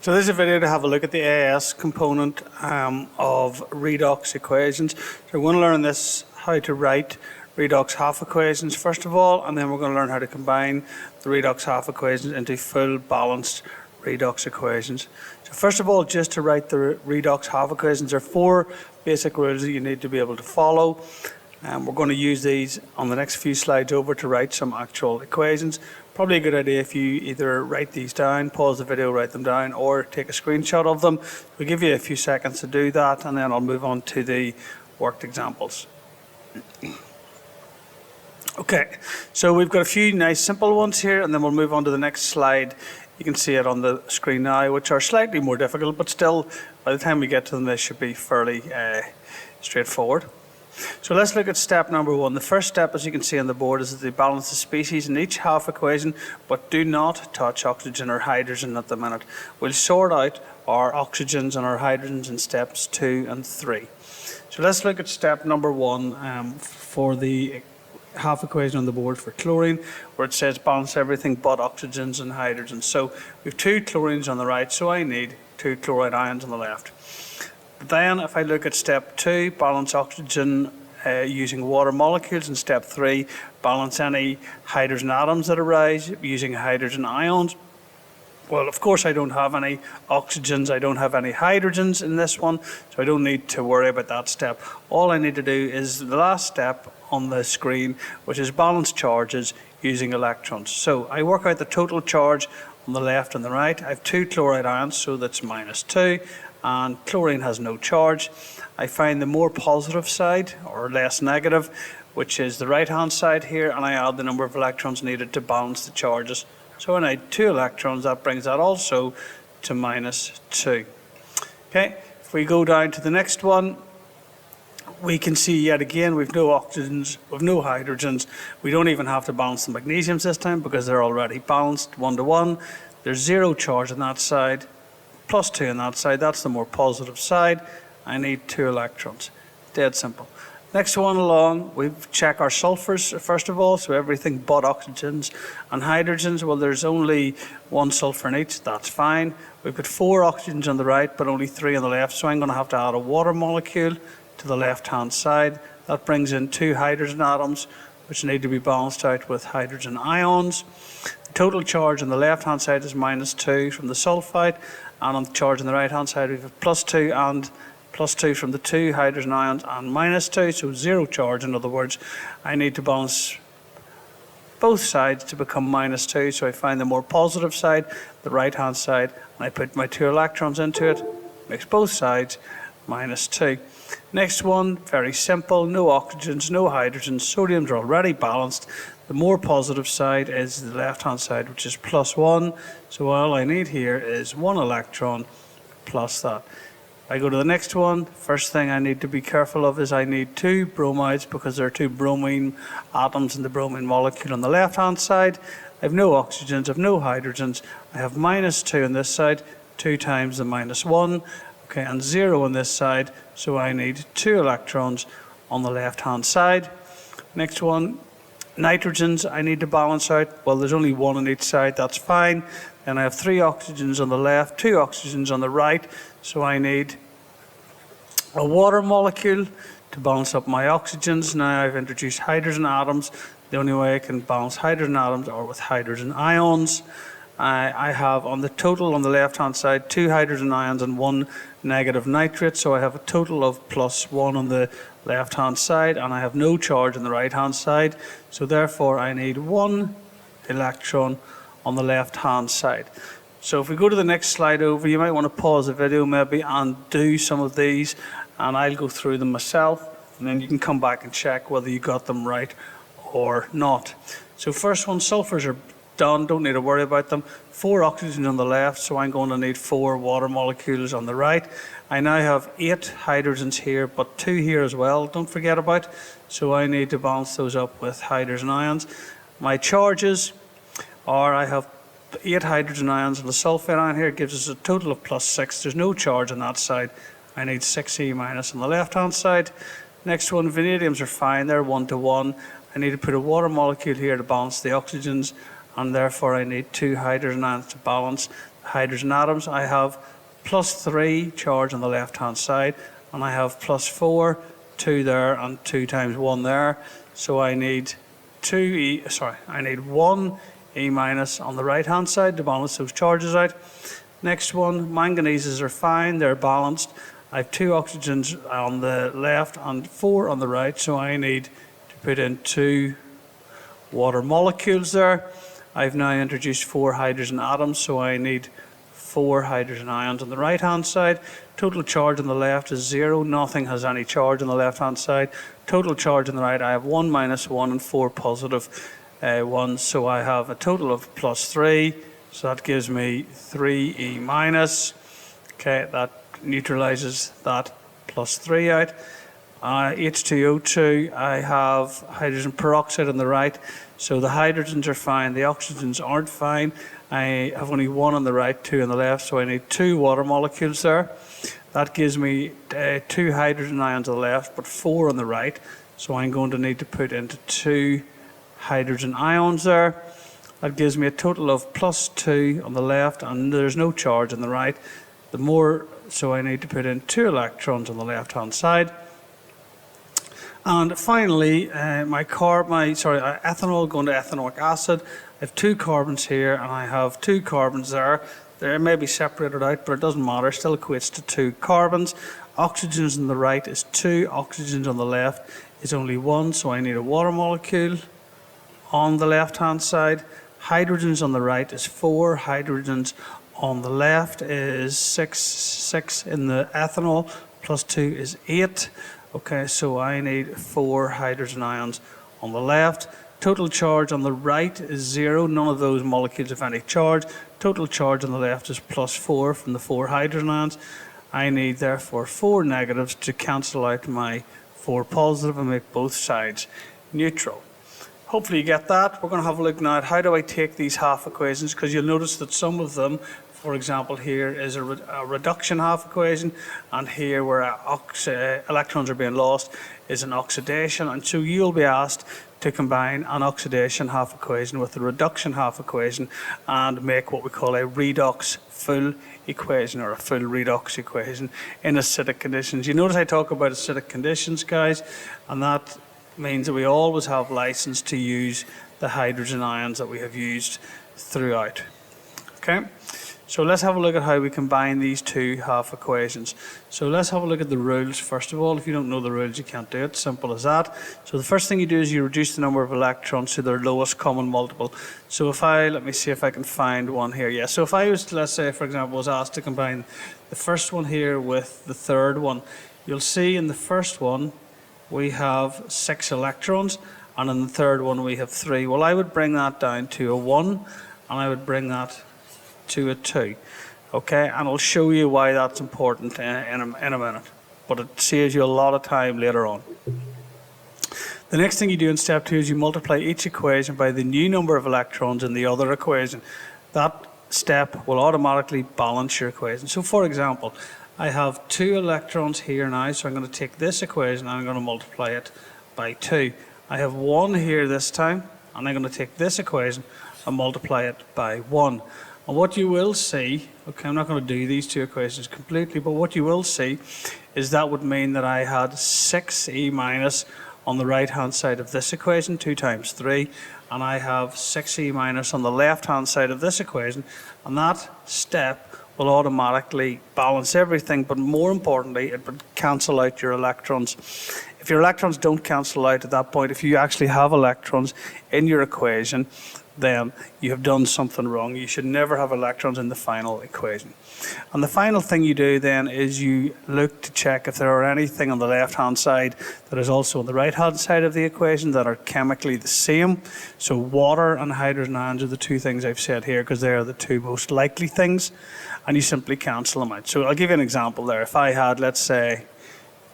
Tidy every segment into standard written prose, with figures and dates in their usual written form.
So this is a video to have a look at the AS component of redox equations. So we're going to learn this, how to write redox half equations first of all, and then we're going to learn how to combine the redox half equations into full balanced redox equations. So first of all, just to write the redox half equations, there are four basic rules that you need to be able to follow. We're going to use these on the next few slides over to write some actual equations. Probably a good idea if you either write these down, pause the video, write them down, or take a screenshot of them. We'll give you a few seconds to do that, and then I'll move on to the worked examples. Okay, so we've got a few nice simple ones here, and then we'll move on to the next slide. You can see it on the screen now, which are slightly more difficult, but still, by the time we get to them, they should be fairly straightforward. So let's look at step number one. The first step, as you can see on the board, is to balance the species in each half equation, but do not touch oxygen or hydrogen at the minute. We'll sort out our oxygens and our hydrogens in steps 2 and 3. So let's look at step number one for the half equation on the board for chlorine, where it says balance everything but oxygens and hydrogens. So we have 2 chlorines on the right, so I need 2 chloride ions on the left. Then if I look at step 2, balance oxygen using water molecules, and step 3, balance any hydrogen atoms that arise using hydrogen ions. Well, of course I don't have any oxygens, I don't have any hydrogens in this one, so I don't need to worry about that step. All I need to do is the last step on the screen, which is balance charges using electrons. So I work out the total charge on the left and the right. I have 2 chloride ions, so that's -2. And chlorine has no charge. I find the more positive side, or less negative, which is the right hand side here, and I add the number of electrons needed to balance the charges. So when I add 2 electrons, that brings that also to -2. Okay, if we go down to the next one, we can see yet again we've no oxygens, we've no hydrogens. We don't even have to balance the magnesiums this time because they're already balanced 1 to 1. There's 0 charge on that side. +2 on that side, that's the more positive side. I need 2 electrons. Dead simple. Next one along, we check our sulfurs first of all, so everything but oxygens and hydrogens. Well, there's only 1 sulfur in each, that's fine. We've got 4 oxygens on the right, but only 3 on the left, so I'm going to have to add a water molecule to the left-hand side. That brings in 2 hydrogen atoms, which need to be balanced out with hydrogen ions. The total charge on the left-hand side is -2 from the sulfide, and on the charge on the right-hand side, we have +2 and +2 from the 2 hydrogen ions and -2, so 0 charge. In other words, I need to balance both sides to become -2, so I find the more positive side, the right-hand side, and I put my 2 electrons into it, makes both sides -2. Next one, very simple, no oxygens, no hydrogens, sodiums are already balanced. The more positive side is the left-hand side, which is +1. So all I need here is 1 electron plus that. I go to the next one. First thing I need to be careful of is I need 2 bromides because there are 2 bromine atoms in the bromine molecule on the left-hand side. I have no oxygens, I have no hydrogens. I have -2 on this side, 2 times the -1. Okay, and 0 on this side, so I need 2 electrons on the left-hand side. Next one. Nitrogens I need to balance out. Well, there's only 1 on each side, that's fine. Then I have 3 oxygens on the left, 2 oxygens on the right, so I need a water molecule to balance up my oxygens. Now I've introduced hydrogen atoms. The only way I can balance hydrogen atoms are with hydrogen ions. I have on the total on the left-hand side 2 hydrogen ions and 1 negative nitrate, so I have a total of +1 on the left-hand side, and I have no charge on the right-hand side, so therefore I need 1 electron on the left-hand side. So if we go to the next slide over, you might want to pause the video maybe and do some of these, and I'll go through them myself, and then you can come back and check whether you got them right or not. So first one, sulfurs are done, don't need to worry about them. 4 oxygens on the left, so I'm going to need 4 water molecules on the right. I now have 8 hydrogens here, but 2 here as well, don't forget about. So I need to balance those up with hydrogen ions. My charges are, I have 8 hydrogen ions and the sulfate ion here, gives us a total of +6. There's no charge on that side. I need 6E- on the left-hand side. Next one, vanadiums are fine, they're 1 to 1. I need to put a water molecule here to balance the oxygens and therefore I need 2 hydrogen ions to balance the hydrogen atoms. I have +3 charge on the left hand side, and I have +4, 2 there and 2 times 1 there. So I need 1 E minus on the right hand side to balance those charges out. Next one, manganeses are fine, they're balanced. I have 2 oxygens on the left and 4 on the right, so I need to put in 2 water molecules there. I've now introduced 4 hydrogen atoms, so I need 4 hydrogen ions on the right hand side. Total charge on the left is 0, nothing has any charge on the left hand side. Total charge on the right, I have 1 minus 1 and 4 positive ones, so I have a total of +3, so that gives me 3E minus. Okay, that neutralizes that +3 out. H2O2, I have hydrogen peroxide on the right, so the hydrogens are fine, the oxygens aren't fine. I have only 1 on the right, 2 on the left, so I need 2 water molecules there. That gives me 2 hydrogen ions on the left, but 4 on the right, so I'm going to need to put into 2 hydrogen ions there. That gives me a total of +2 on the left, and there's no charge on the right. So I need to put in 2 electrons on the left hand side. And finally, ethanol going to ethanoic acid. I have 2 carbons here and I have 2 carbons there. They may be separated out, but it doesn't matter, still equates to 2 carbons. Oxygens on the right is 2, oxygens on the left is only 1, so I need a water molecule on the left hand side. Hydrogens on the right is 4, hydrogens on the left is 6 in the ethanol, +2 is 8. Okay, so I need 4 hydrogen ions on the left. Total charge on the right is 0. None of those molecules have any charge. Total charge on the left is +4 from the 4 hydrogen ions. I need therefore 4 negatives to cancel out my 4 positive and make both sides neutral. Hopefully you get that. We're going to have a look now at how do I take these half equations, because you'll notice that some of them, for example, here is a reduction half equation, and here where electrons are being lost is an oxidation, and so you'll be asked to combine an oxidation half equation with a reduction half equation and make what we call a redox full equation or a full redox equation in acidic conditions. You notice I talk about acidic conditions, guys, and that means that we always have license to use the hydrogen ions that we have used throughout. Okay, so let's have a look at how we combine these 2 half equations. So let's have a look at the rules first of all. If you don't know the rules, you can't do it. Simple as that. So the first thing you do is you reduce the number of electrons to their lowest common multiple. So let me see if I can find one here. Yeah, so if I was, let's say, for example, was asked to combine the first one here with the third one, you'll see in the first one we have 6 electrons, and in the third one we have 3. Well, I would bring that down to a 1, and I would bring that to a 2. Okay, and I'll show you why that's important in a minute, but it saves you a lot of time later on. The next thing you do in step 2 is you multiply each equation by the new number of electrons in the other equation. That step will automatically balance your equation. So for example, I have 2 electrons here now, so I'm going to take this equation and I'm going to multiply it by 2. I have 1 here this time, and I'm going to take this equation and multiply it by 1. And what you will see, okay, I'm not going to do these 2 equations completely, but what you will see is that would mean that I had 6E minus on the right hand side of this equation, 2 times 3, and I have 6E minus on the left hand side of this equation, and that step will automatically balance everything, but more importantly, it would cancel out your electrons. If your electrons don't cancel out at that point, if you actually have electrons in your equation, then you have done something wrong. You should never have electrons in the final equation. And the final thing you do then is you look to check if there are anything on the left hand side that is also on the right hand side of the equation that are chemically the same. So water and hydrogen ions are the 2 things I've said here because they are the 2 most likely things, and you simply cancel them out. So I'll give you an example there. If I had, let's say,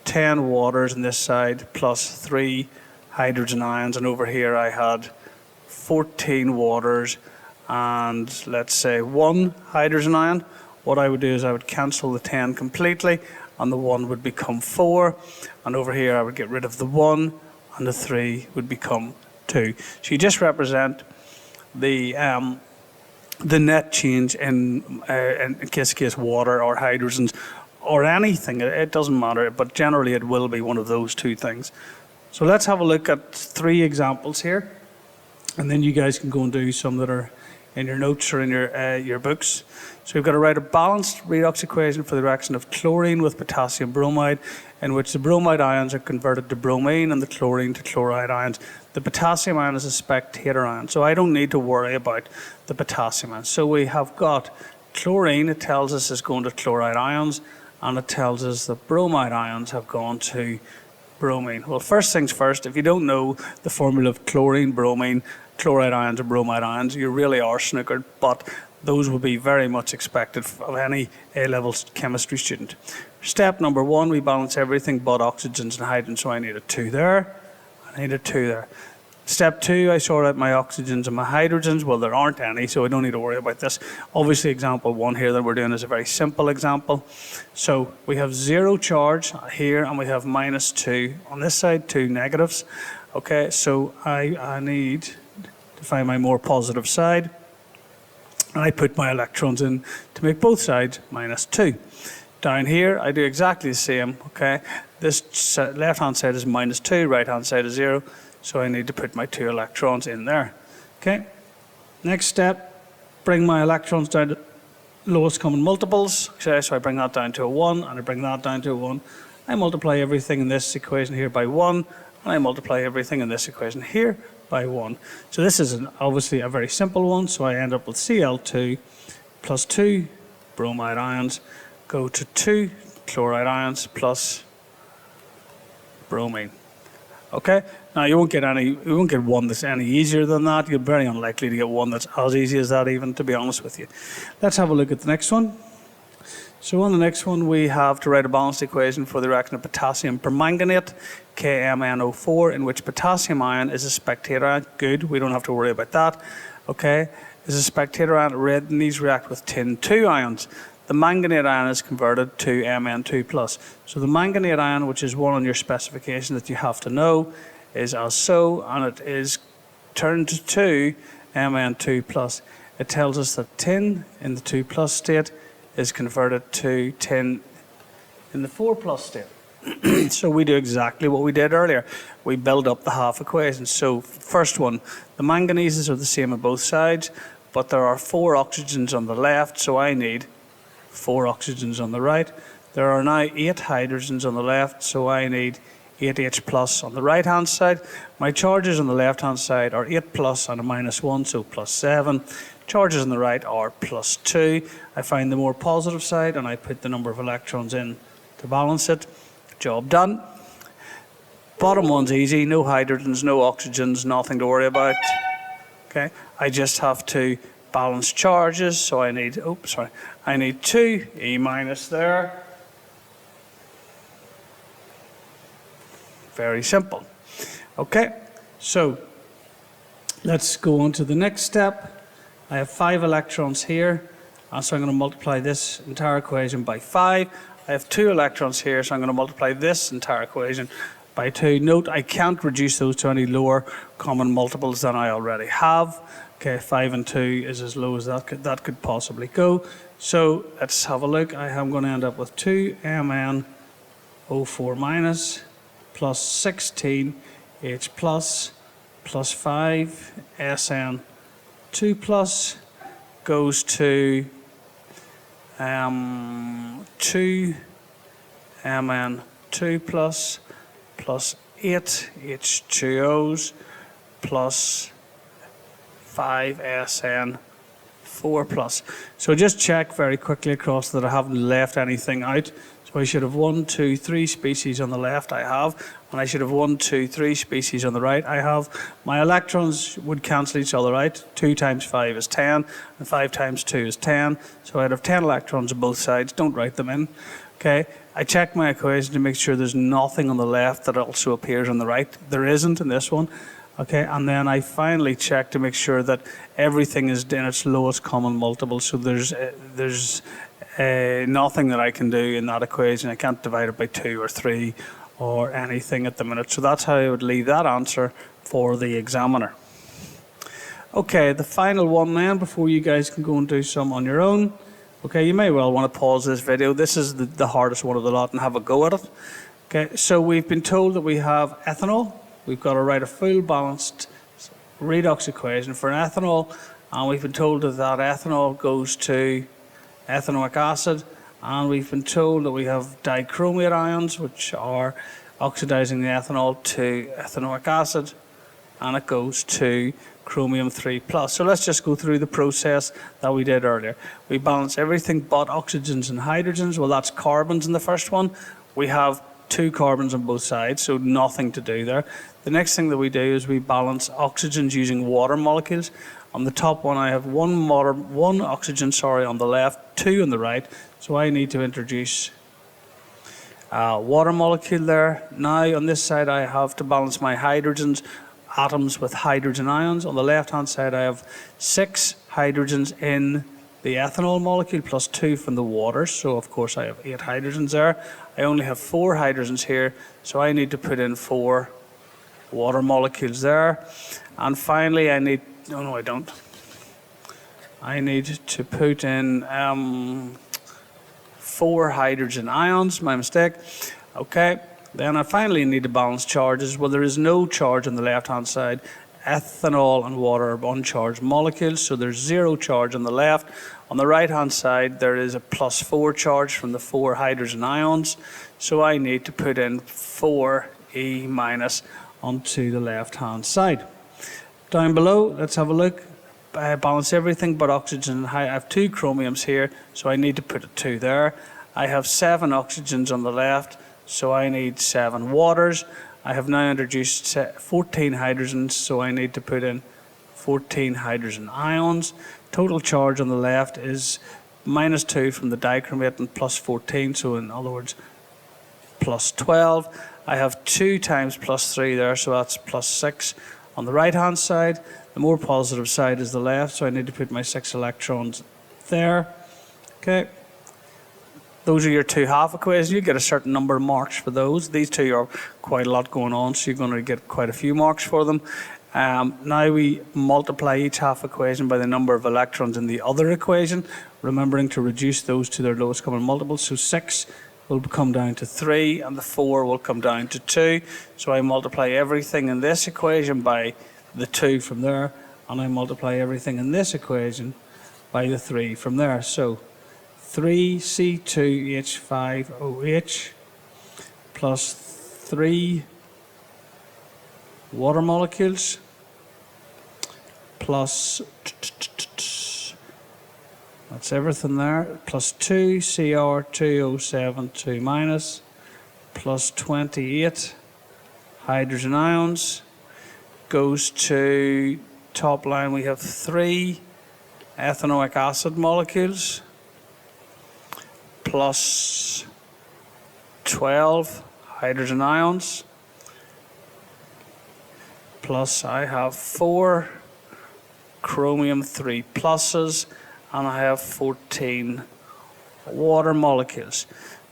10 waters on this side plus 3 hydrogen ions, and over here I had 14 waters and let's say 1 hydrogen ion, what I would do is I would cancel the 10 completely, and the 1 would become 4, and over here I would get rid of the 1 and the 3 would become 2. So you just represent the net change in case water or hydrogens or anything. It doesn't matter, but generally it will be one of those two things. So let's have a look at 3 examples here, and then you guys can go and do some that are in your notes or in your books. So we've got to write a balanced redox equation for the reaction of chlorine with potassium bromide, in which the bromide ions are converted to bromine and the chlorine to chloride ions. The potassium ion is a spectator ion, so I don't need to worry about the potassium ion. So we have got chlorine, it tells us, is going to chloride ions, and it tells us that bromide ions have gone to bromine. Well, first things first, if you don't know the formula of chlorine, bromine, chloride ions, or bromide ions, you really are snookered, but those would be very much expected of any A-level chemistry student. Step number 1, we balance everything but oxygens and hydrogens, so I need a 2 there, I need a 2 there. Step 2, I sort out my oxygens and my hydrogens. Well, there aren't any, so I don't need to worry about this. Obviously, example 1 here that we're doing is a very simple example. So we have 0 charge here, and we have -2 on this side, 2 negatives. Okay, so I need to find my more positive side, and I put my electrons in to make both sides -2. Down here, I do exactly the same. Okay, this left-hand side is -2, right-hand side is 0. So I need to put my 2 electrons in there. Okay. Next step, bring my electrons down to lowest common multiples. Okay, so I bring that down to a 1, and I bring that down to a 1. I multiply everything in this equation here by 1, and I multiply everything in this equation here by 1. So this is obviously a very simple one. So I end up with Cl2 plus 2 bromide ions go to 2 chloride ions plus bromine. Okay. Now you won't get one that's any easier than that. You're very unlikely to get one that's as easy as that, even, to be honest with you. Let's have a look at the next one. So on the next one, we have to write a balanced equation for the reaction of potassium permanganate, KMnO4, in which potassium ion is a spectator ion. Good, we don't have to worry about that. Okay, is a spectator ion. Red, and these react with tin 2 ions. The manganate ion is converted to Mn2+. So the manganate ion, which is one on your specification that you have to know, is as so, and it is turned to Mn2+. It tells us that tin in the 2+ state is converted to tin in the 4+ state. So we do exactly what we did earlier. We build up the half equation. So first one, the manganeses are the same on both sides, but there are 4 oxygens on the left, so I need 4 oxygens on the right. There are now 8 hydrogens on the left, so I need 8H plus on the right hand side. My charges on the left hand side are 8 plus and a -1, so +7. Charges on the right are +2. I find the more positive side and I put the number of electrons in to balance it. Job done. Bottom one's easy, no hydrogens, no oxygens, nothing to worry about. Okay, I just have to balance charges, so I need, I need 2 E- there. Very simple. Okay, so let's go on to the next step. I have 5 electrons here, so I'm going to multiply this entire equation by 5. I have 2 electrons here, so I'm going to multiply this entire equation by 2. Note, I can't reduce those to any lower common multiples than I already have. Okay, 5 and 2 is as low as that could possibly go. So let's have a look. I am going to end up with 2 MnO4- plus 16 H plus 5 SN2 plus goes to 2 Mn2 plus 8 H2Os plus 5 SN4 plus. So just check very quickly across that I haven't left anything out. So I should have 1, 2, 3 species on the left, I have, and I should have 1, 2, 3 species on the right, I have. My electrons would cancel each other out. 2 times 5 is 10, and 5 times 2 is 10. So I'd have 10 electrons on both sides. Don't write them in. Okay, I check my equation to make sure there's nothing on the left that also appears on the right. There isn't in this one. Okay, and then I finally check to make sure that everything is in its lowest common multiple. So there's nothing that I can do in that equation. I can't divide it by 2 or 3 or anything at the minute. So that's how I would leave that answer for the examiner. Okay, the final one then, before you guys can go and do some on your own. Okay, you may well want to pause this video. This is the hardest one of the lot and have a go at it. Okay, so we've been told that we have ethanol. We've got to write a full balanced redox equation for ethanol, and we've been told that that ethanol goes to ethanoic acid, and we've been told that we have dichromate ions, which are oxidizing the ethanol to ethanoic acid, and it goes to chromium 3+. So let's just go through the process that we did earlier. We balance everything but oxygens and hydrogens. Well, that's carbons in the first one. We have 2 carbons on both sides, so nothing to do there. The next thing that we do is we balance oxygens using water molecules. On the top one, I have one oxygen on the left, 2 on the right, so I need to introduce water molecule there. Now on this side I have to balance my hydrogens, atoms with hydrogen ions. On the left hand side I have 6 hydrogens in the ethanol molecule plus 2 from the water, so of course I have 8 hydrogens there. I only have 4 hydrogens here, so I need to put in 4 water molecules there. And finally I need, no I don't. I need to put in 4 hydrogen ions, my mistake. Okay, then I finally need to balance charges. Well, there is no charge on the left hand side. Ethanol and water are uncharged molecules, so there's 0 charge on the left. On the right hand side there is a +4 charge from the 4 hydrogen ions, so I need to put in 4E- onto the left hand side. Down below, let's have a look. I balance everything but oxygen. I have 2 chromiums here, so I need to put a 2 there. I have 7 oxygens on the left, so I need 7 waters. I have now introduced 14 hydrogens, so I need to put in 14 hydrogen ions. Total charge on the left is -2 from the dichromate and +14, so in other words +12. I have 2 times +3 there, so that's +6 on the right hand side. The more positive side is the left, so I need to put my 6 electrons there. Okay. Those are your 2 half equations. You get a certain number of marks for those. These 2 are quite a lot going on, so you're going to get quite a few marks for them. Now we multiply each half equation by the number of electrons in the other equation, remembering to reduce those to their lowest common multiple. So 6 will come down to 3, and the 4 will come down to 2. So I multiply everything in this equation by the 2 from there, and I multiply everything in this equation by the 3 from there. So 3C2H5OH plus 3 water molecules plus, that's everything there, plus 2Cr2O7 plus 28 hydrogen ions goes to top line. We have 3 ethanoic acid molecules plus 12 hydrogen ions, plus I have 4 chromium 3+, and I have 14 water molecules.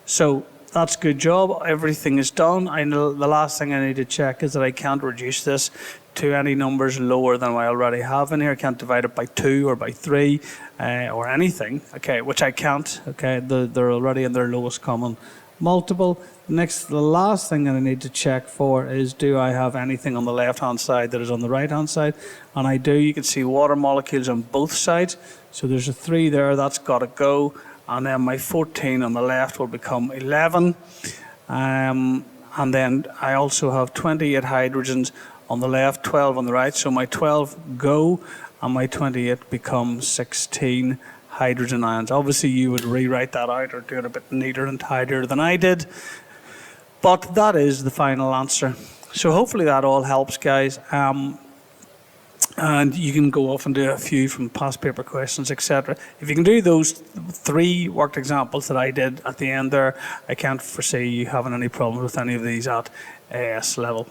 So that's a good job. Everything is done. I know the last thing I need to check is that I can't reduce this to any numbers lower than I already have in here. I can't divide it by 2 or by 3 or anything, okay, which I can't, okay. They're already in their lowest common multiple. The last thing that I need to check for is, do I have anything on the left hand side that is on the right hand side? And I do. You can see water molecules on both sides, so there's a 3 there, that's got to go, and then my 14 on the left will become 11, and then I also have 28 hydrogens on the left, 12 on the right, so my 12 go, and my 28 becomes 16 hydrogen ions. Obviously you would rewrite that out or do it a bit neater and tidier than I did, but that is the final answer. So hopefully that all helps, guys, and you can go off and do a few from past paper questions, etc. If you can do those 3 worked examples that I did at the end there, I can't foresee you having any problems with any of these at AS level.